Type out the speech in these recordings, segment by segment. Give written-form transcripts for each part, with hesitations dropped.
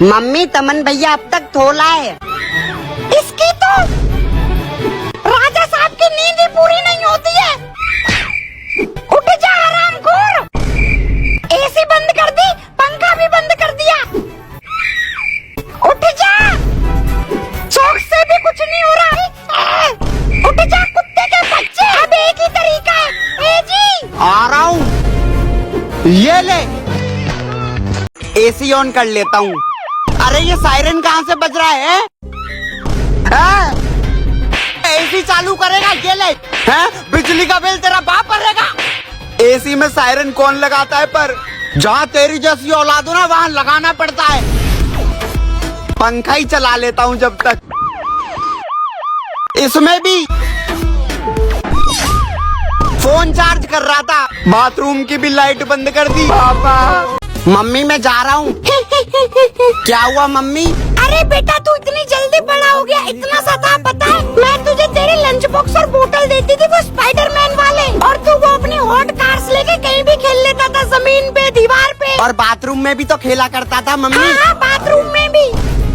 Mummy तमन भैया अब तक थोला है। इसकी तो राजा साहब की नींद ही पूरी नहीं होती है। उठ जा हरामखोर, एसी बंद कर दी, पंखा भी बंद कर दिया। उठ जा, शौक से भी कुछ नहीं हो रहा। उठ जा कुत्ते के बच्चे, अब एक ही तरीका है। ए जी आ रहा हूँ, ये ले एसी ऑन कर लेता हूँ। अरे ये सायरन कहाँ से बज रहा है? एसी चालू करेगा ये ले। हैं? बिजली का बिल तेरा बाप भरेगा। एसी में सायरन कौन लगाता है, पर जहाँ तेरी जैसी औलाद हो ना वहाँ लगाना पड़ता है। पंखा ही चला लेता हूँ जब तक। इसमें भी फोन चार्ज कर रहा था, बाथरूम की भी लाइट बंद कर दी। पापा मम्मी मैं जा रहा हूँ। क्या हुआ मम्मी? अरे बेटा तू इतनी जल्दी बड़ा हो गया, इतना सा था पता है? मैं तुझे तेरे लंच बॉक्स और बोतल देती थी वो स्पाइडरमैन वाले, और तू वो अपनी हॉट कार्स लेके कहीं भी खेल लेता था, जमीन पे, दीवार पे। और बाथरूम में भी तो खेला करता था मम्मी। हाँ, बाथरूम में भी।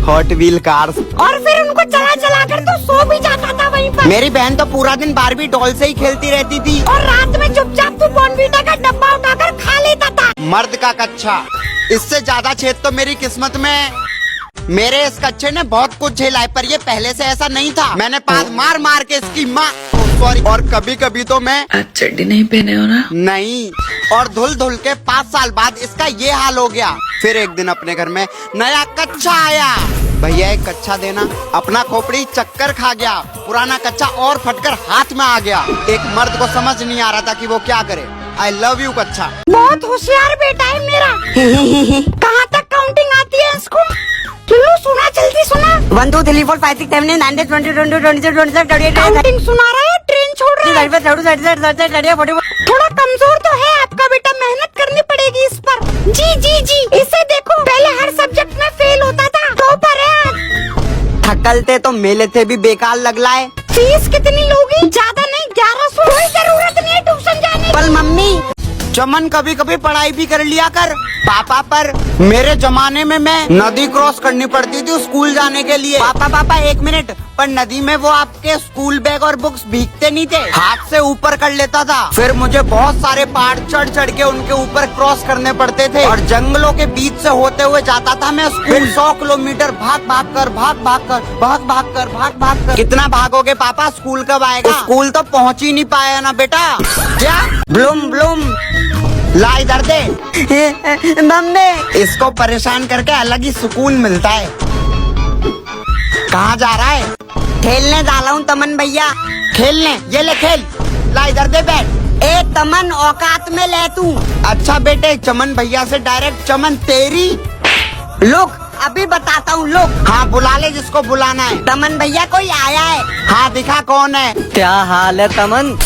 Hot wheel cars. और फिर उनको चला चला कर तो सो भी जाता था वहीं पर। मेरी बहन तो पूरा दिन बारबी डॉल से ही खेलती रहती थी। और रात में चुपचाप तू बॉर्नवीटा का डब्बा उठाकर खा लेता था। मर्द का कच्चा, इससे ज्यादा छेद तो मेरी किस्मत में। मेरे इस कच्चे ने बहुत कुछ झेला है, पर ये पहले से ऐसा नहीं था। मैंने पाद मार मार के इसकी माँ, सॉरी, और कभी कभी तो मैं आज चड्डी नहीं पहने हो ना? नहीं, और धुल धुल के 5 साल बाद इसका ये हाल हो गया। फिर एक दिन अपने घर में नया कच्चा आया। भैया एक कच्चा देना। अपना खोपड़ी चक्कर खा गया, पुराना कच्चा और फटकर हाथ में आ गया। एक मर्द को समझ नहीं आ रहा था कि वो क्या करे। आई लव यू कच्चा। बहुत होशियार बेटा है मेरा। कहाँ तक काउंटिंग आती है इसको? लो सुना, जल्दी सुना। 1 2 3 4 5 6 7 8 9 10 20 21 22 23 24 25 काउंटिंग सुना रहा है, ट्रेन छोड़ रहा है। थोड़ा कमजोर तो है आपका बेटा, मेहनत करनी पड़ेगी इस पर। जी जी जी, इसे देखो, पहले हर सब्जेक्ट में फेल होता था, टॉपर है आज। थकलते तो मेले थे भी बेकार लग रहा है। फीस कितनी लोगी? ज्यादा नहीं, 1100। कोई जरूरत नहीं है ट्यूशन जाने की। पर मम्मी चमन कभी कभी पढ़ाई भी कर लिया कर। पापा पर मेरे जमाने में मैं नदी क्रॉस करनी पड़ती थी स्कूल जाने के लिए। पापा 1 मिनट, पर नदी में वो आपके स्कूल बैग और बुक्स भीगते नहीं थे, हाथ से ऊपर कर लेता था। फिर मुझे बहुत सारे पहाड़ चढ़ चढ़ के उनके ऊपर क्रॉस करने पड़ते थे, और जंगलों के बीच से होते हुए जाता था मैं स्कूल। 100 किलोमीटर भाग भाग कर। कितना भागोगे पापा? स्कूल कब आएगा? स्कूल तो पहुँच ही नहीं पाया ना बेटा। क्या ब्लूम ला इधर दे। मम्मी इसको परेशान करके अलग ही सुकून मिलता है। कहाँ जा रहा है? खेलने जा रहा हूँ तमन भैया। खेलने? ये ले खेल, ला इधर दे बैठ। ए तमन औकात में ले तू। अच्छा बेटे, चमन भैया से डायरेक्ट चमन तेरी। लोग अभी बताता हूँ, लोग। हाँ बुला ले जिसको बुलाना है। तमन भैया कोई आया है। हाँ दिखा कौन है। क्या हाल है तमन?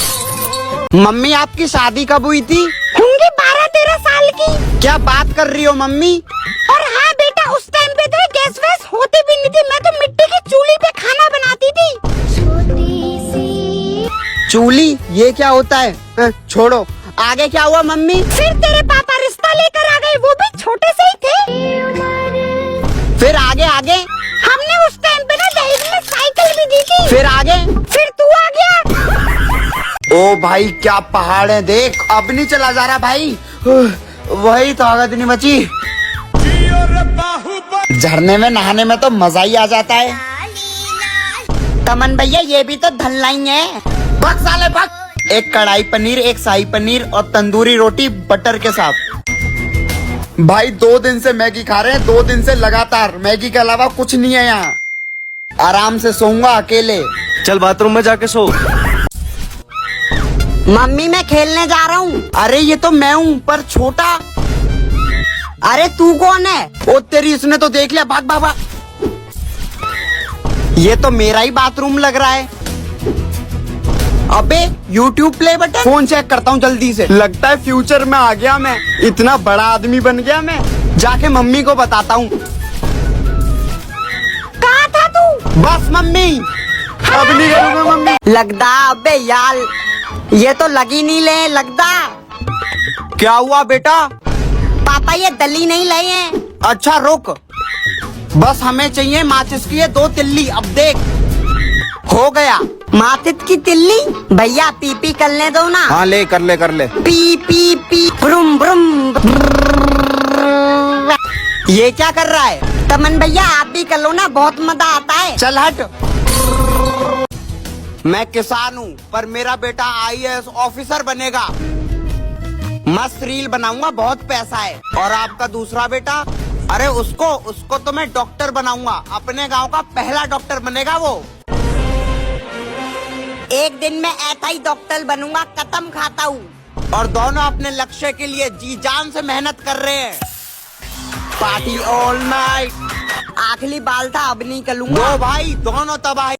मम्मी आपकी शादी कब हुई थी? होंगी 12-13 साल की। क्या बात कर रही हो मम्मी? और हाँ बेटा, उस टाइम पे तो गैस वैस होती भी नहीं थी, मैं तो मिट्टी की चूल्ही पे खाना बनाती थी। चूल्ही? ये क्या होता है? छोड़ो, आगे क्या हुआ मम्मी? फिर तेरे पापा रिश्ता लेकर आ गए, वो भी छोटे से ही थे। फिर आगे हमने उस टाइम पे ना दहेज में साइकिल भी दी थी। फिर आगे? फिर तू आ गया। ओ भाई क्या पहाड़ है देख। अब नहीं चला जा रहा भाई, वही ताकत नहीं बची। झरने में नहाने में तो मजा ही आ जाता है। तमन भैया ये भी तो धल्लाई है। भग साले भग। एक कढ़ाई पनीर, एक शाही पनीर और तंदूरी रोटी बटर के साथ। भाई 2 दिन से मैगी खा रहे हैं, 2 दिन से लगातार। मैगी के अलावा कुछ नहीं है यहाँ। आराम से सोऊंगा अकेले। चल बाथरूम में जाके सो। मम्मी मैं खेलने जा रहा हूँ। अरे ये तो मैं हूँ, पर छोटा। अरे तू कौन है? ओ तेरी, इसने तो देख लिया। भाग भाग भाग। ये तो मेरा ही बाथरूम लग रहा है। अबे YouTube play button. Phone check करता हूँ जल्दी से। लगता है फ्यूचर में आ गया मैं, इतना बड़ा आदमी बन गया मैं। जाके मम्मी को बताता हूँ। कहाँ था तू? बस मम्मी, अब नहीं करूँगा मम्मी। लगदा अबे यार, ये तो लगी नहीं ले लगदा। क्या हुआ बेटा? पापा ये दली नहीं लाए हैं। अच्छा रुक। बस हमें चाहिए माचिस की ये 2 तिल्ली। अब देख हो गया। माचिस की तिल्ली भैया पी पी करने दो ना। हाँ ले कर ले कर ले। पी पी पी ब्रुम ब्रुम। ये क्या कर रहा है? तमन भैया आप भी कर लो ना, बहुत मजा आता है। चल हट। मैं किसान हूँ पर मेरा बेटा IAS ऑफिसर बनेगा। मस्त रील बनाऊंगा, बहुत पैसा है। और आपका दूसरा बेटा, अरे उसको तो मैं डॉक्टर बनाऊंगा। अपने गांव का पहला डॉक्टर बनेगा वो। एक दिन मैं ऐसा ही डॉक्टर बनूंगा, कसम खाता हूँ। और दोनों अपने लक्ष्य के लिए जी जान से मेहनत कर रहे हैं। Party all night. आखिरी बाल था, अब नहीं करूंगा। 2 भाई दोनों तबाही।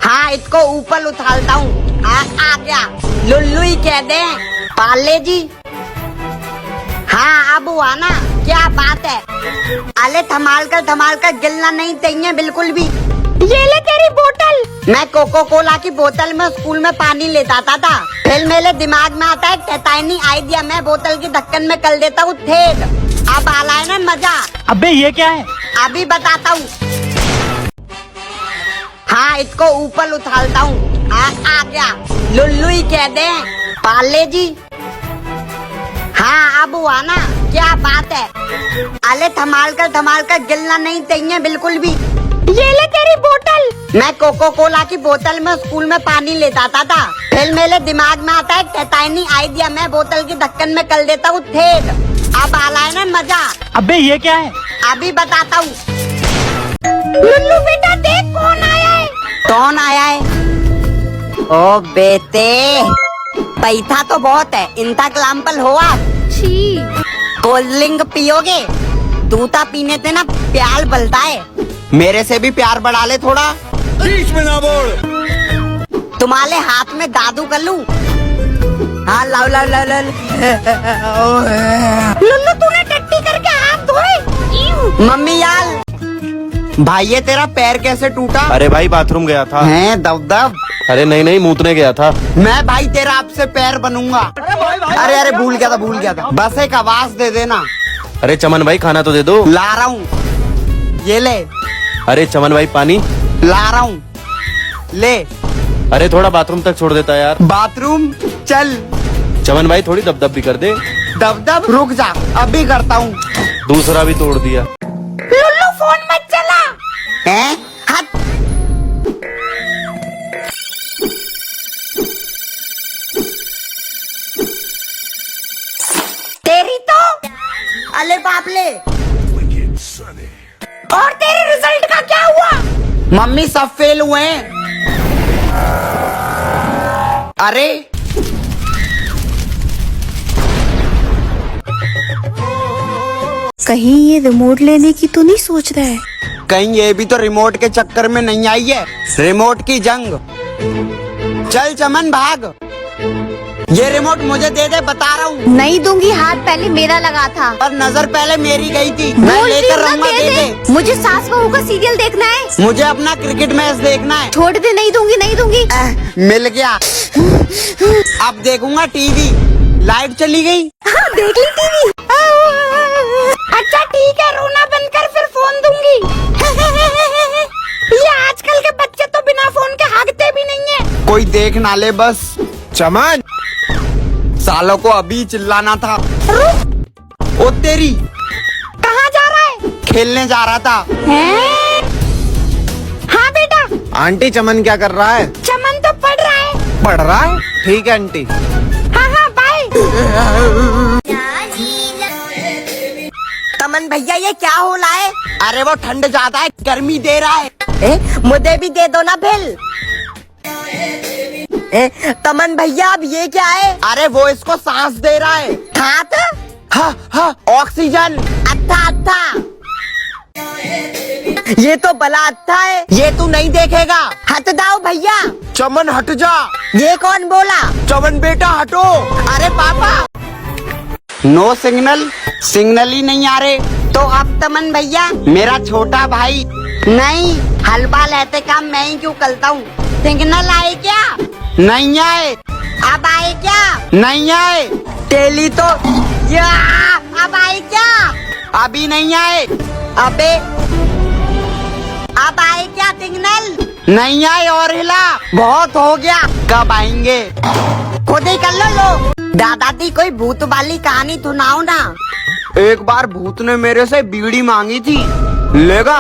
हाँ इसको ऊपर उछालता हूँ। आ गया, लुल्लू ही कह दे। पाले जी हाँ अब हुआ ना, क्या बात है। अले थमाल कर गिलना नहीं चाहिए बिल्कुल भी। ये ले तेरी बोतल। मैं कोको कोला की बोतल में स्कूल में पानी लेता था। फिर मेरे दिमाग में आता है टैटानी आइडिया, मैं बोतल की ढक्कन में कर देता हूँ ठेड। अब आ रहा है ना मजा। अबे ये क्या है? अभी बताता हूँ। हाँ इसको ऊपर उछालता हूँ। आ गया, लुल्लू ही कह दे। पाले जी हाँ अब हुआ ना, क्या बात है। अले थमाल कर गिलना नहीं चाहिए बिल्कुल भी। ये ले तेरी बोतल। मैं कोको कोला की बोतल में स्कूल में पानी लेता था। फिर मेरे दिमाग में आता है टैटानी आइडिया, मैं बोतल की ढक्कन में कर देता हूँ ठेड। अब आ रहा है ना मजा। अबे ये क्या है? अभी बताता हूँ। लुल्लू बेटा देख कौन आया है। कौन आया है? ओ बेटे पैसा तो बहुत है, इंता ग्लाम्पल हो आप। कोल्ड ड्रिंक पियोगे? दूता पीने से ना प्यार बलता है। मेरे से भी प्यार बढ़ा ले थोड़ा। बीच में ना बोल। तुम्हारे हाथ में दादू कर लूं? हाँ लाओ लाओ लाओ लाओ। लुल्लू तूने टट्टी करके हाथ धोए? मम्मी यार। भाई ये तेरा पैर कैसे टूटा? अरे भाई बाथरूम गया था। हैं दब। अरे नहीं मूतने गया था। मैं भाई तेरा आपसे पैर बनूंगा। अरे भूल गया था। बस एक आवाज दे देना। अरे चमन भाई खाना तो दे दो। ला रहा हूँ, ये ले। अरे चमन भाई पानी। ला रहा हूँ, ले। अरे थोड़ा बाथरूम तक छोड़ देता यार। बाथरूम चल। चमन भाई थोड़ी दब भी कर दे। दब रुक जा, अभी करता हूँ। दूसरा भी तोड़ दिया। लुल्लू फोन मत चला। हैं? हट। तेरी तो अले बाप ले। और तेरे रिजल्ट का क्या हुआ? मम्मी सब फेल हुए हैं। अरे कहीं ये रिमोट लेने की तो नहीं सोच रहा है? कहीं ये भी तो रिमोट के चक्कर में नहीं आई है। रिमोट की जंग। चल चमन भाग। ये रिमोट मुझे दे दे, बता रहा हूँ। नहीं दूंगी, हाथ पहले मेरा लगा था। और नजर पहले मेरी गई थी। मैं बोल लेकर रही हूँ रहूंगा, ना, दे दे। मुझे सास बहू का सीरियल देखना है। मुझे अपना क्रिकेट मैच देखना है। छोड़ दे, नहीं दूंगी। मिल गया। अब देखूंगा टीवी। लाइट चली गई। हाँ देख ली टीवी। अच्छा ठीक है, रोना बंद कर फिर फोन दूंगी। ये आजकल के बच्चे तो बिना फोन के भागते भी नहीं है। कोई देख ना ले बस। चमन सालों को अभी चिल्लाना था। ओ तेरी, कहाँ जा रहा है? खेलने जा रहा था। हाँ बेटा। आंटी चमन क्या कर रहा है? चमन तो पढ़ रहा है। पढ़ रहा है? ठीक है आंटी। हाँ बाय। तमन भैया ये क्या हो रहा है? अरे वो ठंड ज्यादा है, गर्मी दे रहा है। मुझे भी दे दो ना बिल। तमन भैया अब ये क्या है? अरे वो इसको सांस दे रहा है। हाथ? हाँ ऑक्सीजन। अच्छा। ये तो बला अच्छा है। ये तू नहीं देखेगा। हट जाओ भैया। चमन हट जा। ये कौन बोला? चमन बेटा हटो। अरे पापा। नो सिग्नल ही नहीं आ रहे। तो अब तमन भैया? मेरा छोटा भाई। नहीं, हलवा लेते काम मैं ही क्यों करता हूँ। सिग्नल आए क्या? नहीं आए। अब आए क्या? नहीं आए। टेली तो या अब आए क्या? अभी नहीं आए। अबे अब आए क्या सिग्नल? नहीं आए और हिला, बहुत हो गया। कब आएंगे? खुद ही कर लो। दादाजी कोई भूत वाली कहानी सुनाओ ना। एक बार भूत ने मेरे से बीड़ी मांगी थी, लेगा?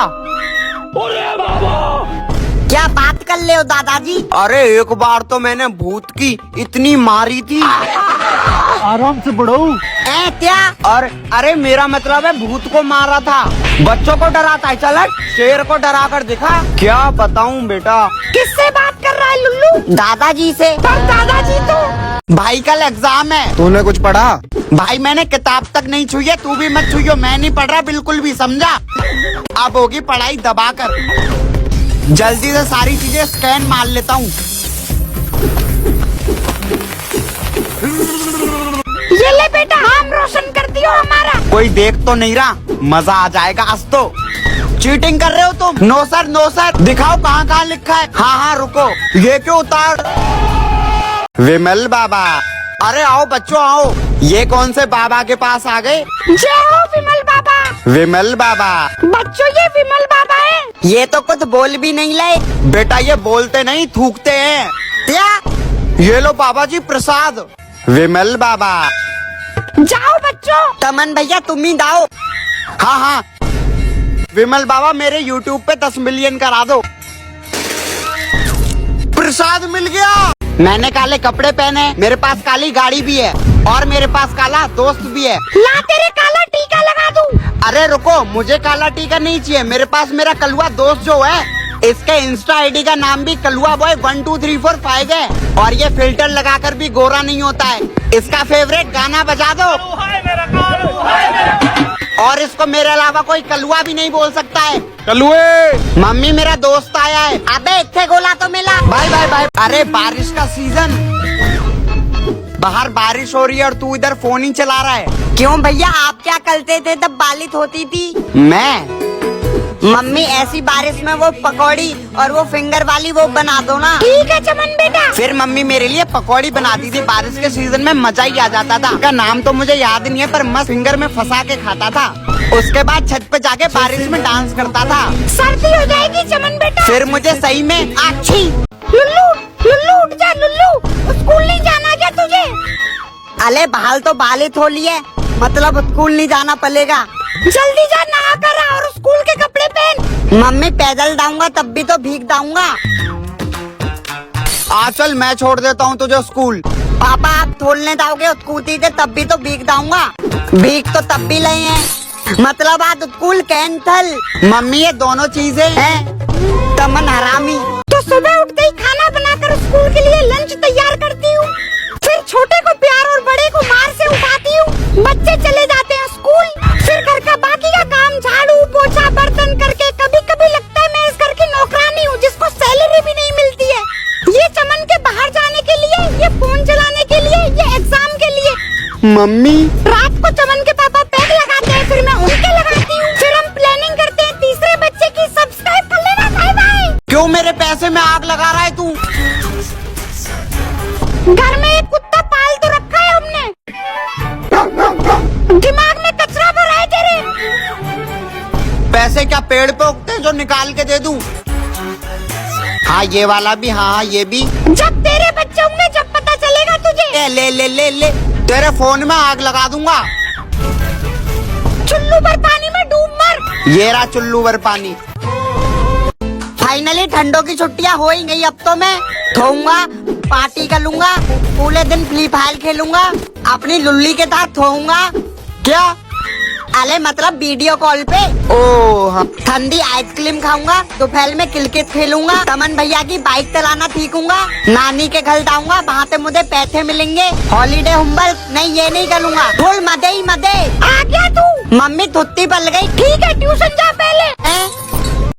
क्या बात कर ले हो दादाजी? अरे एक बार तो मैंने भूत की इतनी मारी थी। आराम से बढ़ो। क्या? और अरे मेरा मतलब है भूत को मारा था, बच्चों को डराता है। चल हट, शेर को डरा कर दिखा। क्या बताऊं बेटा। किससे बात कर रहा है लुल्लू? दादाजी से। पर दादाजी तो भाई कल एग्जाम है। तूने कुछ पढ़ा? भाई मैंने किताब तक नहीं छुई है, तू भी मत छुइयो। मैं नहीं पढ़ रहा बिल्कुल भी, समझा? अब होगी पढ़ाई दबा कर। जल्दी से सारी चीजें स्कैन मार लेता हूँ। ये ले बेटा, नाम रोशन कर दियो हमारा। कोई देख तो नहीं रहा, मजा आ जाएगा आज तो। चीटिंग कर रहे हो तुम? No sir, no sir. दिखाओ कहाँ कहाँ लिखा है। हाँ हाँ रुको, ये क्यों उतार? विमल बाबा। अरे आओ बच्चों आओ। ये कौन से बाबा के पास आ गए? जय हो विमल बाबा। विमल बाबा। बच्चों ये विमल बाबा है। ये तो कुछ बोल भी नहीं ले। बेटा ये बोलते नहीं, थूकते हैं। क्या? ये लो बाबा जी प्रसाद। विमल बाबा। जाओ बच्चों। तमन भैया तुम ही दाओ। हाँ हाँ विमल बाबा, मेरे YouTube पे 10 मिलियन करा दो। प्रसाद मिल गया। मैंने काले कपड़े पहने, मेरे पास काली गाड़ी भी है, और मेरे पास काला दोस्त भी है। ला तेरे काला टीका लगा दूं। अरे रुको, मुझे काला टीका नहीं चाहिए। मेरे पास मेरा कलुआ दोस्त जो है, इसके इंस्टा आईडी का नाम भी कलुआ बॉय 1 2 3 4 5 है, और ये फिल्टर लगाकर भी गोरा नहीं होता है। इसका फेवरेट गाना बजा दो। और इसको मेरे अलावा कोई कलुआ भी नहीं बोल सकता है। कलुए। मम्मी मेरा दोस्त आया है। अबे इतने गोला तो मिला। Bye bye bye. अरे बारिश का सीजन, बाहर बारिश हो रही है और तू इधर फोन ही चला रहा है। क्यों भैया, आप क्या करते थे तब बारिश होती थी? मैं? मम्मी ऐसी बारिश में वो पकौड़ी और वो फिंगर वाली वो बना दो ना। ठीक है चमन बेटा। फिर मम्मी मेरे लिए पकौड़ी बनाती थी। बारिश के सीजन में मजा ही आ जाता था। उसका नाम तो मुझे याद नहीं है, पर मस्त फिंगर में फंसा के खाता था। उसके बाद छत पे जाके बारिश में डांस करता था। सर्दी हो जाएगी चमन बेटा। फिर मुझे सही में अच्छी। लुल्लू लुल्लू उठ जा लुल्लू, स्कूल नहीं जाना क्या तुझे? अले बाल तो बालित हो लिए, मतलब स्कूल नहीं जाना पड़ेगा। जल्दी जा, नहा कर आ और स्कूल के कपड़े पहन। मम्मी पैदल जाऊंगा तब भी तो भीग जाऊंगा। आ चल, मैं छोड़ देता हूँ तुझे स्कूल। पापा आप छोड़ने जाओगे स्कूटी से तब भी तो भीग जाऊंगा। भीग तो तब भी नहीं है, मतलब आज स्कूल कैंसल। मम्मी ये दोनों चीजें हैं। तमन हरामी। तो सुबह उठते ही खाना बनाकर स्कूल के लिए लंच तैयार करती हूँ, फिर छोटे को प्यार और बड़े को मार से उठाती हूँ। बच्चे चले जाते हैं स्कूल, फिर घर का बाकी का काम झाड़ू पोछा बर्तन करके कभी कभी लगता है मैं इस घर की नौकरानी हूँ जिसको सैलरी भी नहीं मिलती है। ये चमन के बाहर जाने के लिए, ये फोन चलाने के लिए, ये एग्जाम के लिए। मम्मी रात को चमन के पापा पैक लगाते हैं, फिर मैं उनके लगाती हूँ, फिर हम प्लानिंग करते हैं तीसरे बच्चे की। सब्सक्राइब कर लेना। Bye bye. क्यों मेरे पैसे में आग लगा रहा है तू? घर में एक कुत्ता पाल तो रखा है हमने, दिमाग में कचरा भरा है तेरे। पैसे क्या पेड़ पे उगते हैं जो निकाल के दे दूं? हाँ ये वाला भी, हाँ ये भी। जब तेरे बच्चे होंगे जब पता चलेगा तुझे। ले ले ले ले, तेरे फोन में आग लगा दूंगा। चुल्लू भर पानी में डूब मर। ये रहा चुल्लू भर पानी। फाइनली ठंडों की छुट्टियां हो ही गई। अब तो मैं सोऊंगा, पार्टी कर लूंगा, पूरे दिन फ्री फायर खेलूंगा, अपनी लुल्ली के साथ सोऊंगा। क्या? अरे मतलब वीडियो कॉल पे। ओह हाँ। ठंडी आइसक्रीम खाऊंगा, दोपहर में क्रिकेट खेलूंगा, तमन भैया की बाइक चलाना सीखूंगा, नानी के घर जाऊंगा, वहाँ पे मुझे पैसे मिलेंगे। हॉलीडे होमवर्क नहीं, ये नहीं करूंगा। फुल मजे ही मजे। आ गया तू? मम्मी धुत्ती पल गई। ठीक है ट्यूशन जा पहले।